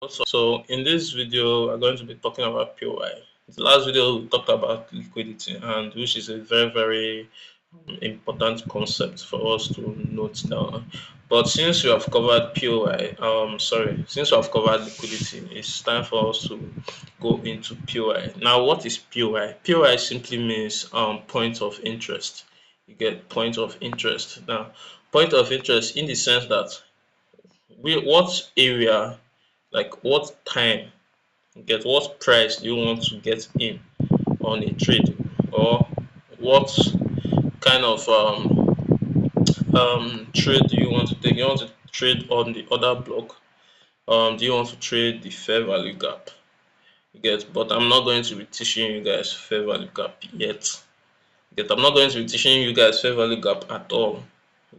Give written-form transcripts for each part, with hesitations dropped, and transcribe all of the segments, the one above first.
So in this video, we're going to be talking about POI. The last video we talked about liquidity, and which is a very important concept for us to note down. But since we have covered POI, since we have covered liquidity, it's time for us to go into POI. Now, what is POI? POI simply means point of interest. You get point of interest. Now, point of interest in the sense that what area, like what time, get what price do you want to get in on a trade, or what kind of trade do you want to take? You want to trade on the other block? Do you want to trade the fair value gap? You get, but I'm not going to be teaching you guys fair value gap yet. Get, I'm not going to be teaching you guys fair value gap at all.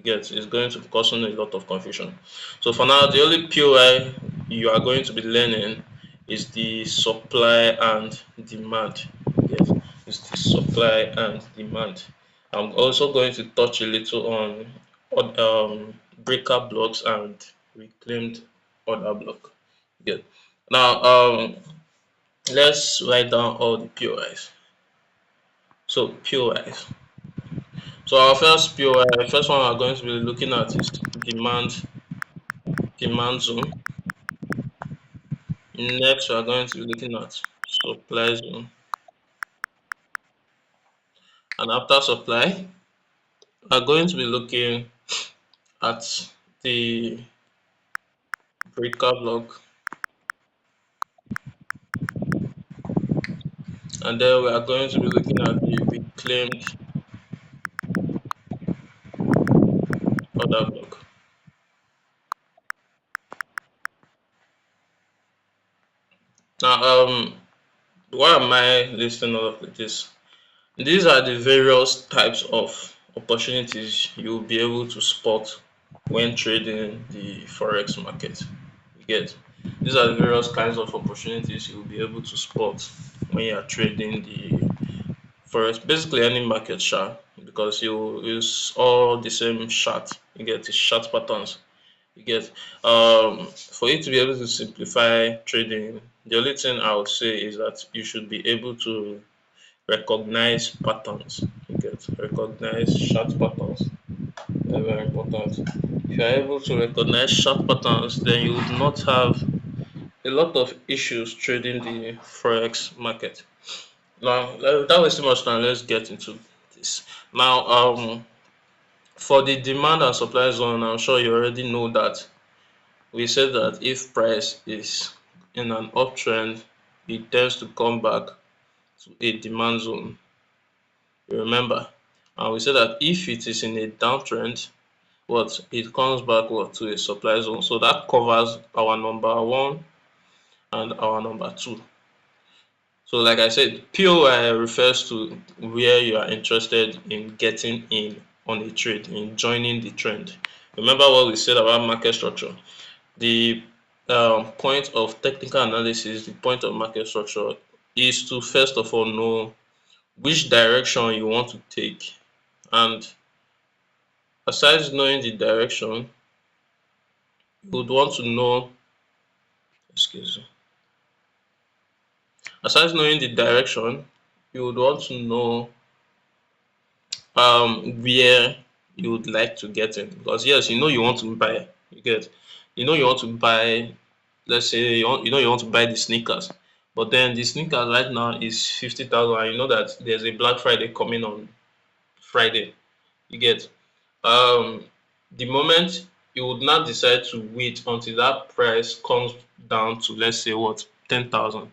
Get, it's going to cause a lot of confusion. So for now, the only POI you are going to be learning is the supply and demand. Yes, it's the supply and demand. I'm also going to touch a little on breaker blocks and reclaimed order block. Good. Now, let's write down all the POIs. So POIs. So our first POI, first one we're going to be looking at is demand zone. Next, we are going to be looking at supply zone, and after supply, we are going to be looking at the breaker block, and then we are going to be looking at the reclaimed order block. Now, why am I listing all of this? These are the various types of opportunities you'll be able to spot when trading the forex market. You get, these are the various kinds of opportunities you'll be able to spot when you are trading the forex, basically any market chart, because you use all the same chart. You get the chart patterns. You get, for you to be able to simplify trading, the only thing I would say is that you should be able to recognize patterns. You get, recognize chart patterns. Very important. If you are able to recognize chart patterns, then you would not have a lot of issues trading the forex market. Now, without wasting much time, let's get into this. Now, for the demand and supply zone, I'm sure you already know that we said that if price is in an uptrend, it tends to come back to a demand zone. You remember? And we said that if it is in a downtrend, what it comes back what to a supply zone. So that covers our number one and our number two. So like I said, POI refers to where you are interested in getting in on a trade, in joining the trend. Remember what we said about market structure. The point of technical analysis, the point of market structure is to first of all know which direction you want to take, and aside knowing the direction, you would want to know, excuse me, aside knowing the direction, you would want to know where you would like to get in, because yes, you know you want to buy, you get, you know you want to buy, let's say you want to buy the sneakers, but then the sneakers right now is 50,000, and you know that there's a Black Friday coming on Friday. You get, um the moment you would not decide to wait until that price comes down to, let's say, what, 10,000,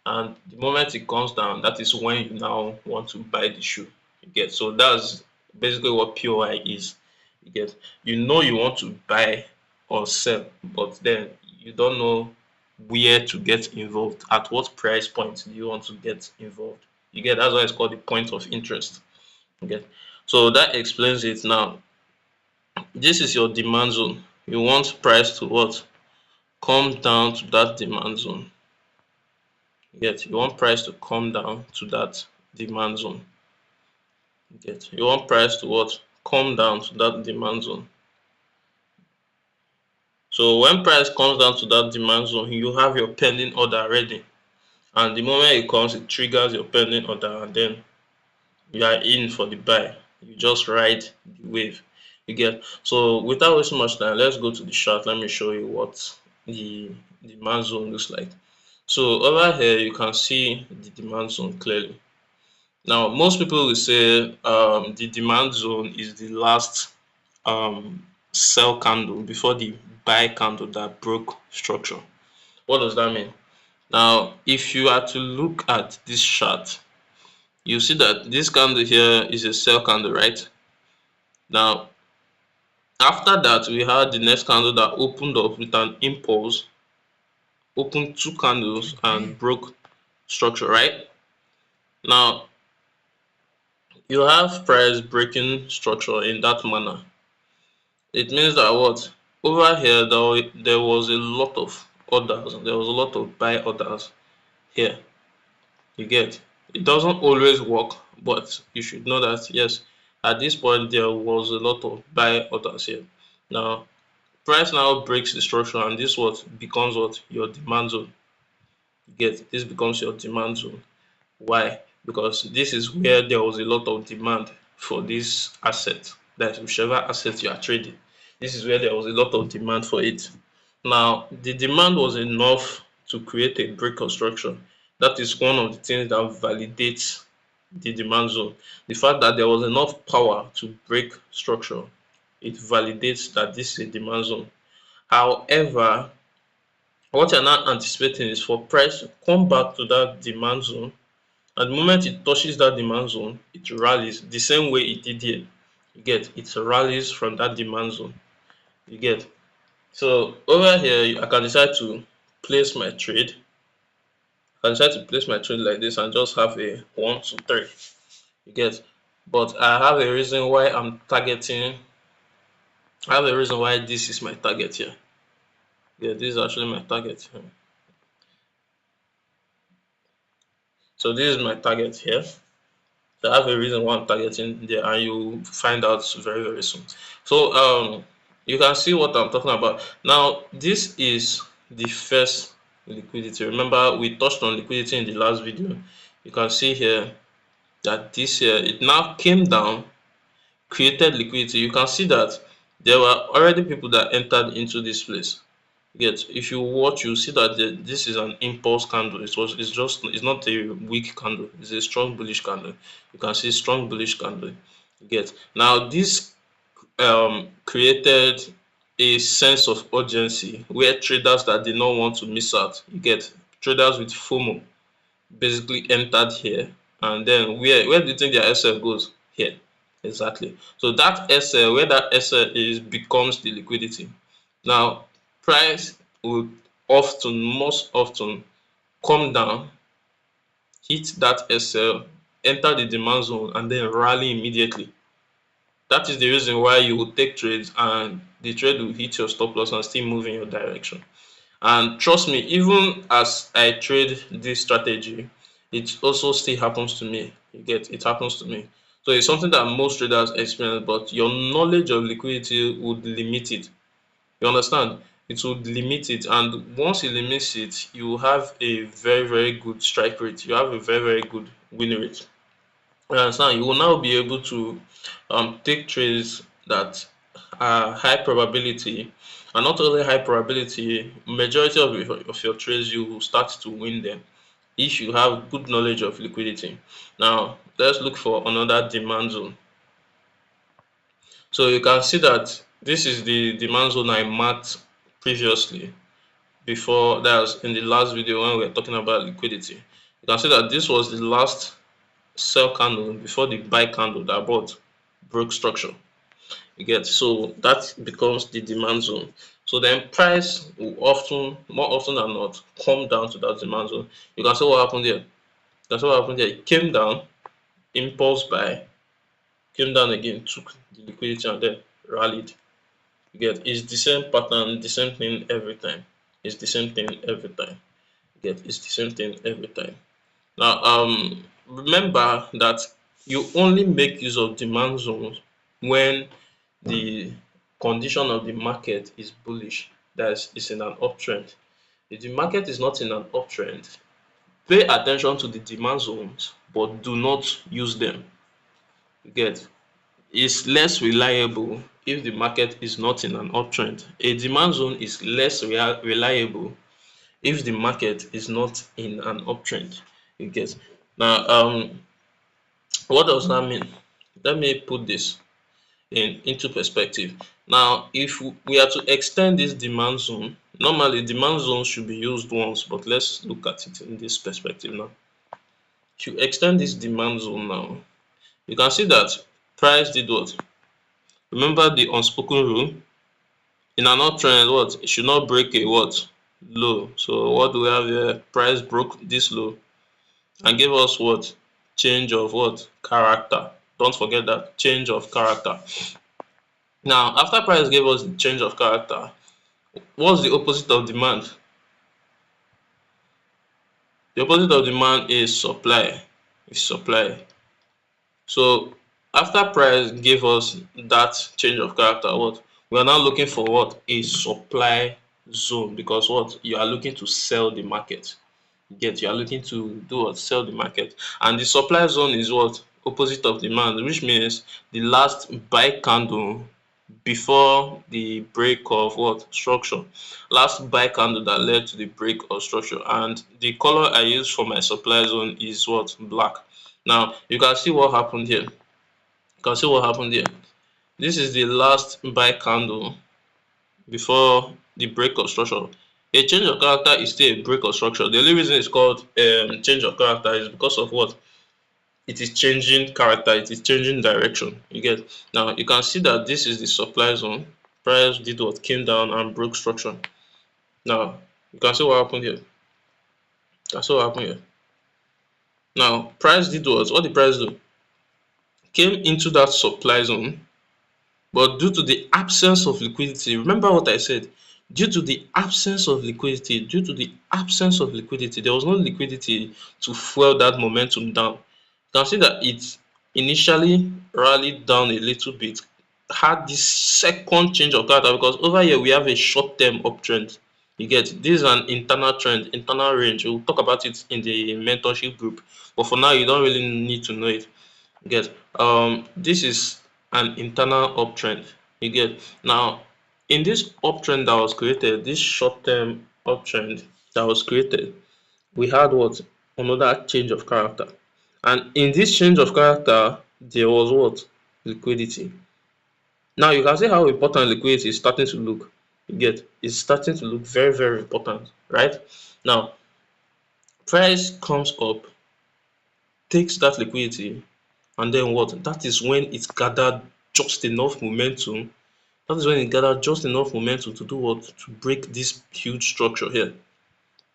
and the moment it comes down, that is when you now want to buy the shoe. You get, so that's basically what POI is. You get, you know you want to buy or sell, but then you don't know where to get involved. At what price point do you want to get involved? You get, that's why it's called the point of interest. You get, so that explains it. Now, this is your demand zone. You want price to what, come down to that demand zone. Get, you want price to come down to that demand zone. Get, you want price to what, come down to that demand zone. So when price comes down to that demand zone, you have your pending order ready, and the moment it comes, it triggers your pending order, and then you are in for the buy. You just ride the wave. You get. So without wasting much time, let's go to the chart. Let me show you what the demand zone looks like. So over here you can see the demand zone clearly. Now most people will say the demand zone is the last sell candle before the buy candle that broke structure. What does that mean? Now if you are to look at this chart, you see that this candle here is a sell candle, right? Now after that, we had the next candle that opened up with an impulse, opened two candles and broke structure, right? Now you have price breaking structure in that manner. It means that what, over here there was a lot of orders, there was a lot of buy orders here. You get. It doesn't always work, but you should know that yes, at this point there was a lot of buy orders here. Now price now breaks the structure, and this what becomes what, your demand zone. You get. This becomes your demand zone. Why? Because this is where there was a lot of demand for this asset, that whichever asset you are trading. This is where there was a lot of demand for it. Now the demand was enough to create a break of structure. That is one of the things that validates the demand zone. The fact that there was enough power to break structure, it validates that this is a demand zone. However, what you're not anticipating is for price to come back to that demand zone. At the moment it touches that demand zone, it rallies the same way it did here. You get. It rallies from that demand zone. You get. So over here I can decide to place my trade. I can decide to place my trade like this and just have a 1 2 3. You get. But I have a reason why I'm targeting. I have a reason why this is my target here. Yeah, this is actually my target here. So this is my target here. So I have a reason why I'm targeting there, and you find out very very soon. So you can see what I'm talking about. Now this is the first liquidity. Remember we touched on liquidity in the last video. You can see here that this here, it now came down, created liquidity. You can see that there were already people that entered into this place. Yet if you watch, you see that this is an impulse candle. It's not a weak candle, it's a strong bullish candle. You can see strong bullish candle. You get. Now this created a sense of urgency where traders that did not want to miss out, you get, traders with FOMO basically entered here, and then where do you think their SL goes? Here. Exactly. So that SL, where that SL is, becomes the liquidity. Now price will often, most often, come down, hit that SL, enter the demand zone and then rally immediately. That is the reason why you will take trades and the trade will hit your stop loss and still move in your direction. And trust me, even as I trade this strategy, it also still happens to me. You get. It happens to me. So it's something that most traders experience, but your knowledge of liquidity would limit it. You understand? It would limit it, and once it limits it, you have a very very good strike rate. You have a very very good win rate. You understand? You will now be able to take trades that are high probability, and not only high probability, majority of your trades you will start to win them if you have good knowledge of liquidity. Now let's look for another demand zone. So you can see that this is the demand zone I marked previously, before, that was in the last video when we were talking about liquidity. You can see that this was the last sell candle before the buy candle that broke structure. You get. So that becomes the demand zone. So then price will often, more often than not, come down to that demand zone. You can see what happened here. That's what happened here. It came down, impulse buy, came down again, took the liquidity and then rallied. You get. It's the same pattern, the same thing every time. It's the same thing every time. You get. It's the same thing every time. Now remember that you only make use of demand zones when the condition of the market is bullish. that is in an uptrend. If the market is not in an uptrend, pay attention to the demand zones but do not use them. You get? It's less reliable if the market is not in an uptrend. A demand zone is less reliable if the market is not in an uptrend. You get? Now, what does that mean? Let me put this into perspective. Now, if we are to extend this demand zone, normally demand zones should be used once, but let's look at it in this perspective now. To extend this demand zone now, you can see that price did what? Remember the unspoken rule? In an uptrend, what? It should not break a what? Low. So what do we have here? Price broke this low and gave us what? Change of what? Character. Don't forget that. Change of character. Now, after price gave us the change of character, what's the opposite of demand? The opposite of demand is supply. Is supply. So after price gave us that change of character, what? We are now looking for what? A supply zone, because what? You are looking to sell the market. You are looking to do what? Sell the market. And the supply zone is what? Opposite of demand, which means the last buy candle before the break of what? Structure. Last buy candle that led to the break of structure. And the color I use for my supply zone is what? Black. Now you can see what happened here. You can see what happened here. This is the last buy candle before the break of structure. A change of character is still a break of structure. The only reason it's called change of character is because of what? It is changing character, it is changing direction. You get? Now you can see that this is the supply zone. Price did what? Came down and broke structure. Now you can see what happened here. You can see what happened here. Now price did what? What did price do? Came into that supply zone, but due to the absence of liquidity, remember what I said, due to the absence of liquidity, there was no liquidity to fuel that momentum down. You can see that it initially rallied down a little bit, had this second change of character, because over here we have a short-term uptrend. You get? This is an internal trend, internal range. We'll talk about it in the mentorship group, but for now you don't really need to know it. You get? This is an internal uptrend. You get? Now in this uptrend that was created, this short-term uptrend that was created, we had what? Another change of character. And in this change of character, there was what? Liquidity. Now you can see how important liquidity is starting to look. You get? It's starting to look very, very important, right? Now price comes up, takes that liquidity, and then what? That is when it gathered just enough momentum. That is when it gathered just enough momentum to do what? To break this huge structure here.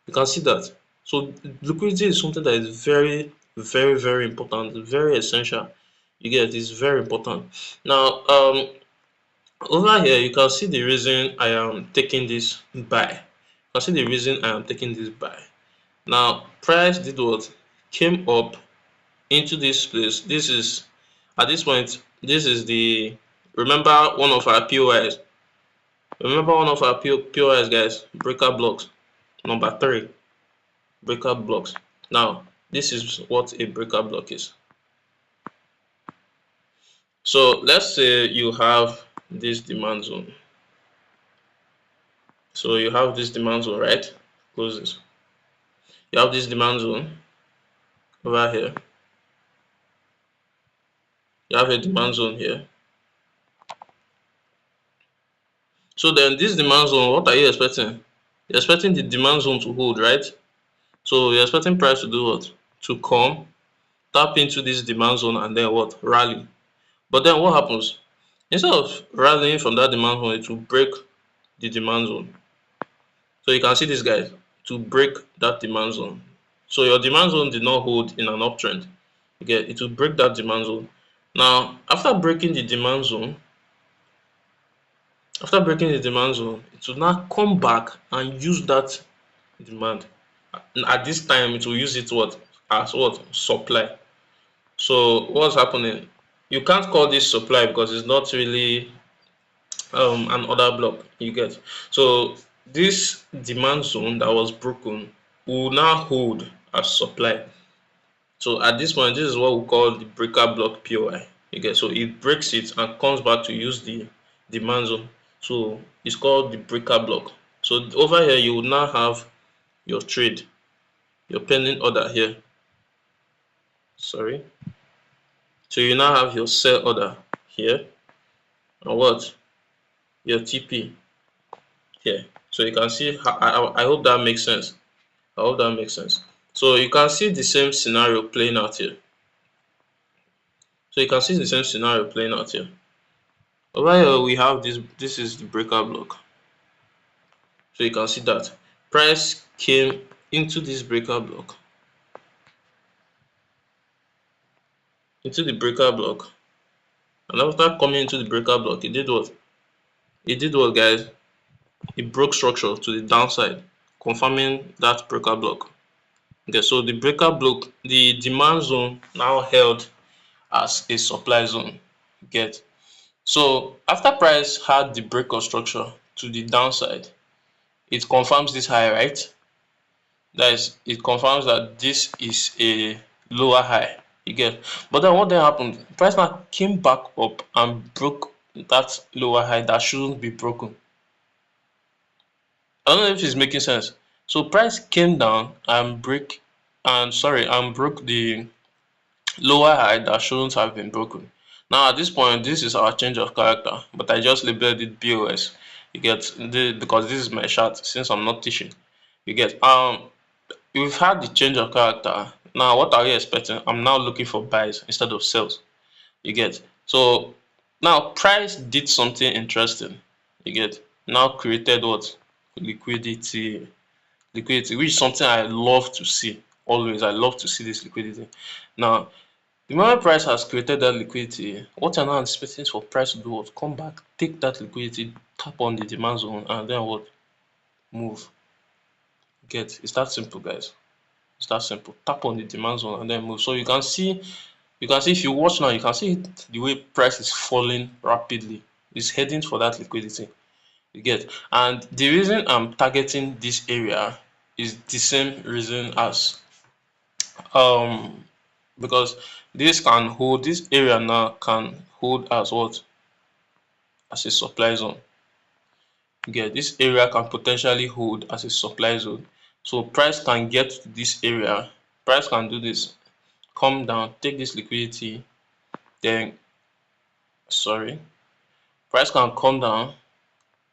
You can see that. So liquidity is something that is very, very, very important, very essential. You get? It's very important. Now over here you can see the reason I am taking this buy. You can see the reason I am taking this buy. Now price did what? Came up into this place. This is, at this point, this is the, remember one of our POIs. Remember one of our POIs, guys. Breaker blocks. Number 3. Breaker blocks. Now this is what a breaker block is. So let's say you have this demand zone. So you have this demand zone, right? Close this. You have this demand zone over here. You have a demand zone here. So then this demand zone, what are you expecting? You're expecting the demand zone to hold, right? So you're expecting price to do what? To come, tap into this demand zone, and then what? Rally. But then what happens? Instead of rallying from that demand zone, it will break the demand zone. So you can see this, guys, to break that demand zone. So your demand zone did not hold in an uptrend. Okay, it will break that demand zone. Now, after breaking the demand zone, it will now come back and use that demand. At this time, it will use it what? As what? Supply. So what's happening? You can't call this supply because it's not really an order block. You get? So this demand zone that was broken will now hold as supply. So at this point, this is what we call the breaker block POI. You get, so it breaks it and comes back to use the demand zone. So it's called the breaker block. So over here you will now have your trade, your pending order here. Sorry. So you now have your sell order here and what? Your TP here. So you can see, I hope that makes sense. I hope that makes sense. So you can see the same scenario playing out here. So you can see the same scenario playing out here. Over here we have this is the breaker block. So you can see that price came into this breaker block, into the breaker block, and after coming into the breaker block, it did what? It did what, guys? It broke structure to the downside, confirming that breaker block. Okay, so the breaker block, the demand zone now held as a supply zone. Get, so after price had the break of structure to the downside, it confirms this high, right? That is, it confirms that this is a lower high. You get, but then what then happened? Price now came back up and broke that lower high that shouldn't be broken. I don't know if it's making sense. So price came down and broke the lower high that shouldn't have been broken. Now at this point, this is our change of character, but I just labeled it BOS. You get, because this is my chart since I'm not teaching. You get, we've had the change of character. Now what are we expecting? I'm now looking for buys instead of sells. You get, so now price did something interesting. You get, now created what? Liquidity. Liquidity, which is something I love to see. Always, I love to see this liquidity. Now the moment price has created that liquidity, what you're now anticipating is for price to do what? Come back, take that liquidity, tap on the demand zone, and then what? Move. Get, it's that simple, guys. It's that simple. Tap on the demand zone and then move. So you can see if you watch now, you can see the way price is falling rapidly. It's heading for that liquidity. You get, and the reason I'm targeting this area is the same reason as because this area now can hold as what? As a supply zone. You get, this area can potentially hold as a supply zone. So price can get to this area, price can do this, come down, take this liquidity, then price can come down,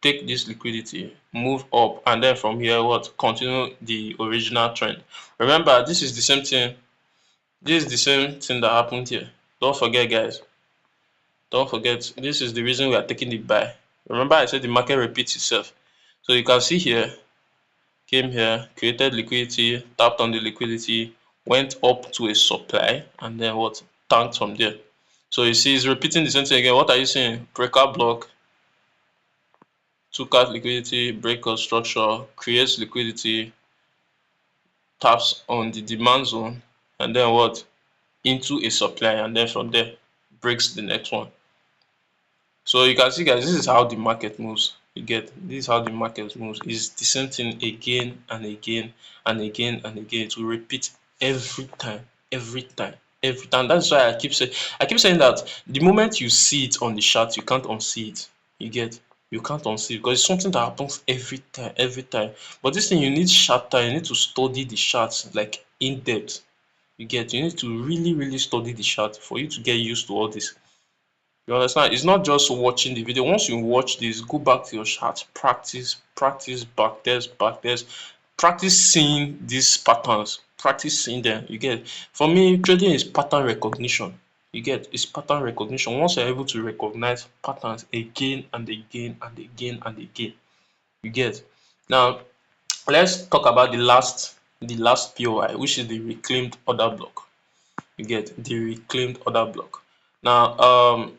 take this liquidity, move up, and then from here what? Continue the original trend. Remember, this is the same thing that happened here. Don't forget, guys. Don't forget, this is the reason we are taking the buy. Remember I said the market repeats itself. So you can see here, came here, created liquidity, tapped on the liquidity, went up to a supply, and then what? Tanked from there. So you see it's repeating the same thing again. What are you saying? Breaker block, took out liquidity, break of structure, creates liquidity, taps on the demand zone, and then what? Into a supply, and then from there breaks the next one. So you can see, guys, this is how the market moves. You get, this is how the market moves. It's the same thing again and again and again and again. It will repeat every time, every time, every time. That's why I keep saying that the moment you see it on the chart, you can't unsee it. You get, you can't unsee it because it's something that happens every time, every time. But this thing, you need chart, you need to study the charts like in depth. You get, you need to really, really study the chart for you to get used to all this. You understand? It's not just watching the video. Once you watch this, go back to your chart, practice, practice, back test, practice seeing these patterns, practice seeing them. You get? For me, trading is pattern recognition. You get? It's pattern recognition. Once you're able to recognize patterns again and again and again and again, you get? Now, let's talk about the last POI, which is the reclaimed order block. You get? The reclaimed order block. Now,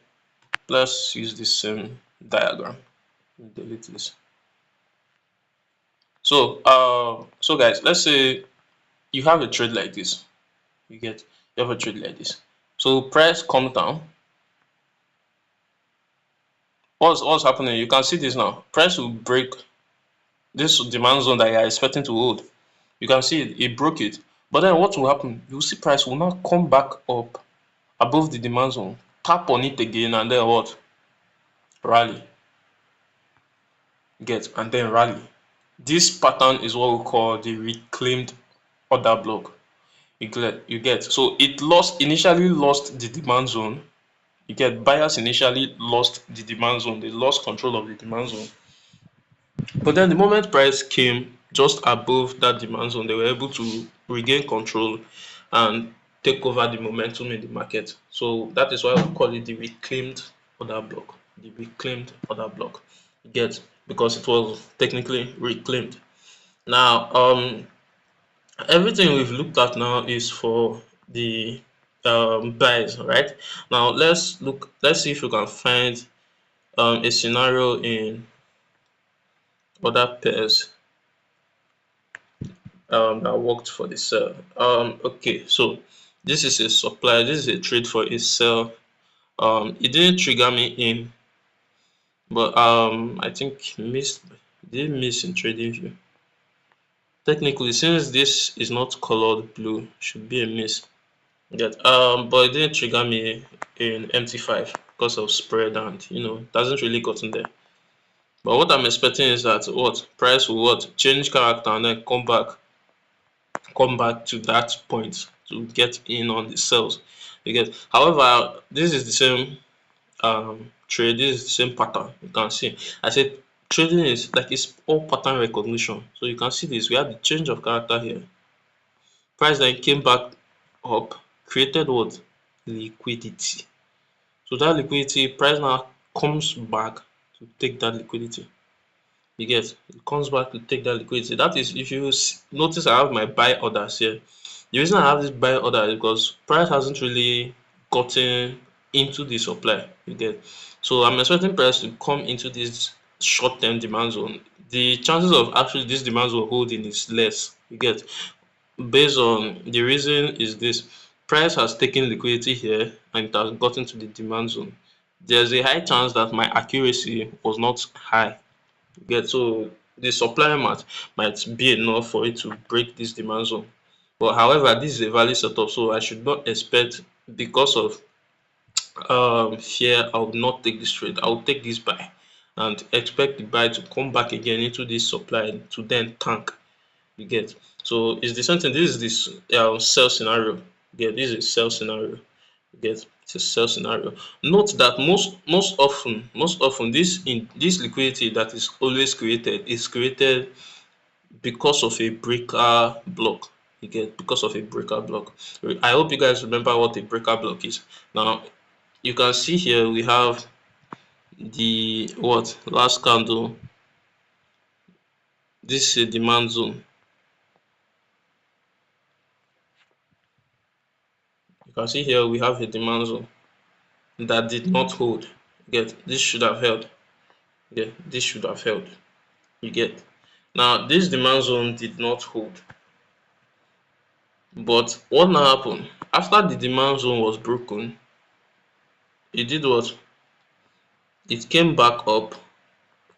let's use the same diagram. Delete this. So guys, let's say you have a trade like this. You have a trade like this. So price comes down. What's happening? You can see this now. Price will break this demand zone that you are expecting to hold. You can see it broke it. But then what will happen? You see price will now come back up above the demand zone, tap on it again, and then what? Rally. Get and then rally. This pattern is what we call the reclaimed order block. You get so it initially lost the demand zone. You get buyers initially lost the demand zone, they lost control of the demand zone. But then the moment price came just above that demand zone, they were able to regain control and take over the momentum in the market. So that is why we call it the reclaimed order block. The reclaimed order block. You get, because it was technically reclaimed. Now, everything we've looked at now is for the buys, right? Now let's see if we can find a scenario in other pairs that worked for the sell. Okay, so this is a supply, this is a trade for a sell. It didn't trigger me in, but I think missed, did miss in trading view. Technically, since this is not colored blue, should be a miss. That but it didn't trigger me in MT5 because of spread, and doesn't really gotten there. But what I'm expecting is that what price will what change character and then come back to that point to get in on the sells. You get, however, this is the same trade, this is the same pattern. You can see I said trading is like, it's all pattern recognition. So you can see this, we have the change of character here. Price then came back up, created what? Liquidity. So that liquidity, price now comes back to take that liquidity. You get, it comes back to take that liquidity. That is, if you notice, I have my buy orders here. The reason I have this buy order is because price hasn't really gotten into the supply. You get, so I'm expecting price to come into this short-term demand zone. The chances of actually this demand zone holding is less. You get, based on the reason is this: price has taken liquidity here and it has gotten to the demand zone. There's a high chance that my accuracy was not high. You get, so the supply might be enough for it to break this demand zone. But however, this is a value setup, so I should not expect, because of fear, I will not take this trade. I will take this buy and expect the buy to come back again into this supply to then tank. You get, so it's the same thing. This is this sell scenario. Yeah, this is a sell scenario. You get, it's a sell scenario. Note that most often this liquidity that is always created is created because of a breaker block. You get, because of a breaker block. I hope you guys remember what a breaker block is. Now you can see here we have the what last candle. This is a demand zone. You can see here we have a demand zone that did not hold. You get, this should have held. You get, this should have held. You get, now this demand zone did not hold. But what now happened? After the demand zone was broken, it did what? It came back up,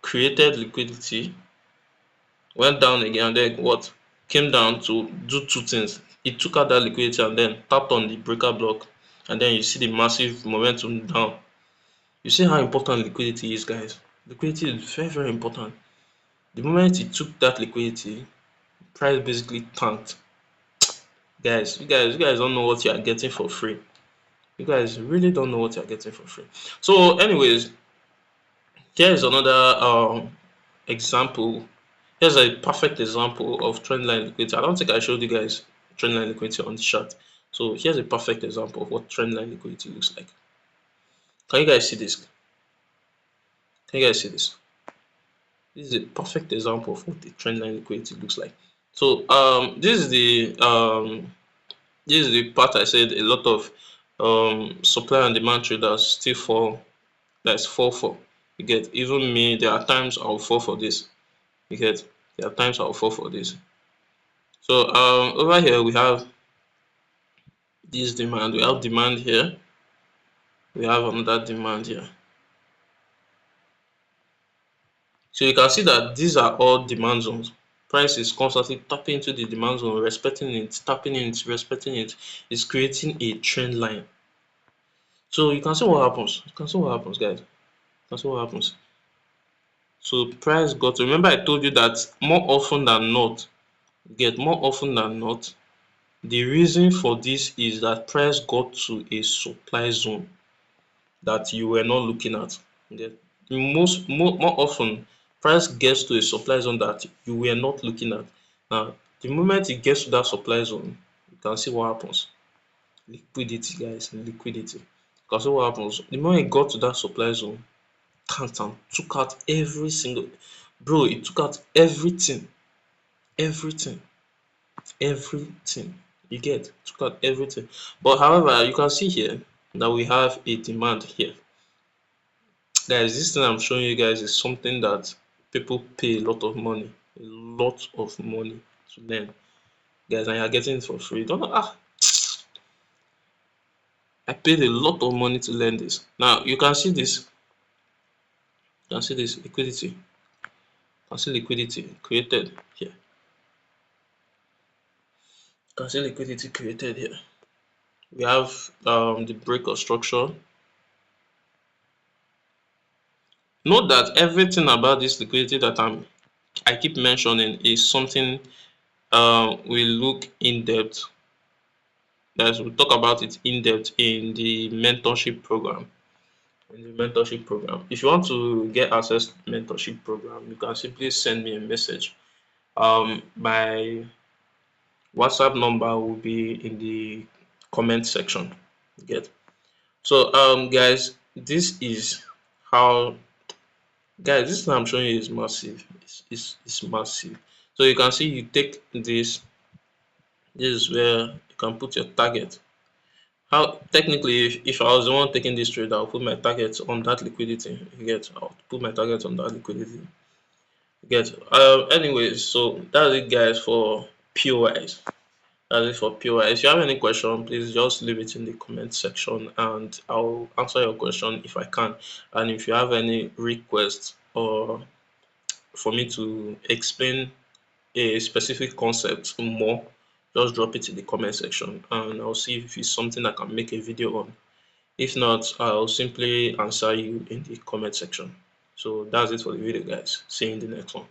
created liquidity, went down again, and then what? Came down to do two things. It took out that liquidity and then tapped on the breaker block, and then you see the massive momentum down. You see how important liquidity is, guys. Liquidity is very, very important. The moment it took that liquidity, price basically tanked. Guys, you guys don't know what you are getting for free. You guys really don't know what you are getting for free. So, anyways, here is another example. Here's a perfect example of trendline liquidity. I don't think I showed you guys trendline liquidity on the chart. So here's a perfect example of what trendline liquidity looks like. Can you guys see this? Can you guys see this? This is a perfect example of what the trendline liquidity looks like. So this is the part I said a lot of supply and demand traders still fall. That's fall for. You get, even me, there are times I'll fall for this. You get, there are times I'll fall for this. So over here we have this demand. We have demand here. We have another demand here. So you can see that these are all demand zones. Price is constantly tapping into the demand zone, respecting it, tapping it, respecting it. It's creating a trend line. So you can see what happens. You can see what happens, guys. You can see what happens. So price got to, remember I told you that more often than not, more often than not, the reason for this is that price got to a supply zone that you were not looking at. Get more often, price gets to a supply zone that you were not looking at. Now, the moment it gets to that supply zone, you can see what happens. Liquidity, guys, liquidity. You can see what happens. The moment it got to that supply zone, Tantan took out every single, bro, it took out everything, everything, everything. You get, took out everything. But however, you can see here that we have a demand here. Guys, this thing I'm showing you guys is something that people pay a lot of money to learn. Guys, and you're getting it for free. Don't know, I paid a lot of money to learn this. Now you can see this, liquidity. You can see liquidity created here. You can see liquidity created here. We have the breaker structure. Note that everything about this liquidity that I keep mentioning is something we look in depth. Guys, we'll talk about it in depth in the mentorship program. If you want to get access to the mentorship program, you can simply send me a message. My WhatsApp number will be in the comment section. Get. So guys, this is how, guys, this thing I'm showing you is massive. It's massive. So you can see you take this. This is where you can put your target. How technically, if I was the one taking this trade, I'll put my target on that liquidity. You get, I'll put my target on that liquidity. You get. Anyways, so that's it, guys, for POIs. That's it for POI. If you have any question, please just leave it in the comment section and I'll answer your question if I can. And if you have any requests or for me to explain a specific concept more, just drop it in the comment section and I'll see if it's something I can make a video on. If not, I'll simply answer you in the comment section. So that's it for the video, guys. See you in the next one.